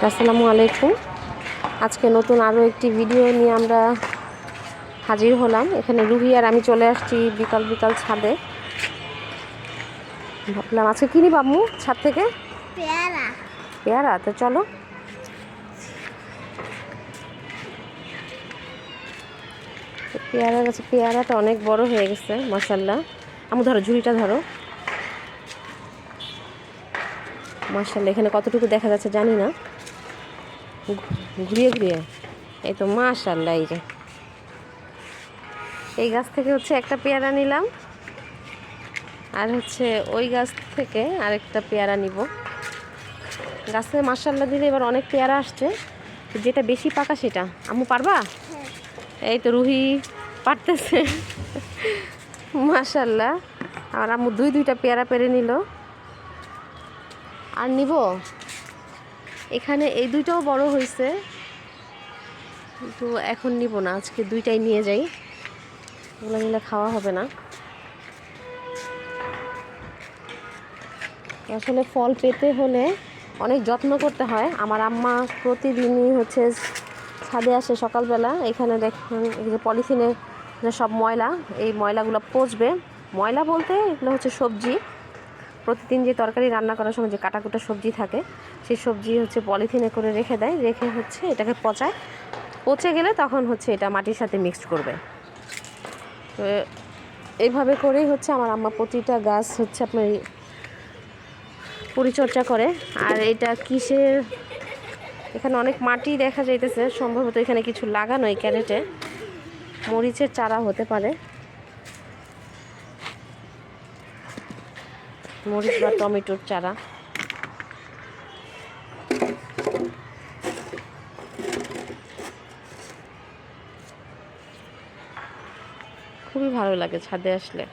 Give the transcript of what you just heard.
আসসালামু আলাইকুম। আজকে নতুন আরও একটি ভিডিও নিয়ে আমরা হাজির হলাম। এখানে রুহি আর আমি চলে আসছি বিকাল বিকাল ছাদে। ভাবলাম আজকে কিনি বাম্মু ছাদ থেকে পেয়ারা। পেয়ারা, তো চলো। পেয়ারা গাছে পেয়ারাটা অনেক বড় হয়ে গেছে মাশাল্লাহ। আমু ধরো, ঝুড়িটা ধরো। মাশাল্লাহ, এখানে কতটুকু দেখা যাচ্ছে জানি না, ঘুরিয়ে ঘুরিয়ে। এই তো মাশাল্লাহ, এই যে এই গাছ থেকে হচ্ছে একটা পেয়ারা নিলাম, আর হচ্ছে ওই গাছ থেকে আরেকটা পেয়ারা নিব। গাছে মাশাল্লাহ দিলে এবার অনেক পেয়ারা আসছে। যেটা বেশি পাকা সেটা আম্মু পারবা? এই তো রুহি পারতেছে মাশাল্লাহ। আর আম্মু দুইটা পেয়ারা পেরে নিল। আর নিব, এখানে এই দুইটাও বড় হয়েছে, কিন্তু এখন নিব না, আজকে দুইটাই নিয়ে যাই, ওগুলো নিলে খাওয়া হবে না। আসলে ফল পেতে হলে অনেক যত্ন করতে হয়। আমার আম্মা প্রতিদিনই হচ্ছে ছাদে আসে সকালবেলা। এখানে দেখুন এই যে পলিথিনে যে সব ময়লা, এই ময়লাগুলো পচবে। ময়লা বলতে এগুলো হচ্ছে সবজি। প্রতিদিন যে তরকারি রান্না করার সময় যে কাটাকুটা সবজি থাকে, সেই সবজি হচ্ছে পলিথিনে করে রেখে দেয়, রেখে হচ্ছে এটাকে পচায়। পচে গেলে তখন হচ্ছে এটা মাটির সাথে মিক্সড করবে। তো এইভাবে করেই হচ্ছে আমার আম্মা প্রতিটা গাছ হচ্ছে আপনার পরিচর্যা করে। আর এটা কিসের, এখানে অনেক মাটি দেখা যাইতেছে, সম্ভবত এখানে কিছু লাগানো, এই ক্যারেটে মরিচের চারা হতে পারে, মরিচ বা টমেটোর চারা। খুবই ভালো লাগে ছাদে আসলে।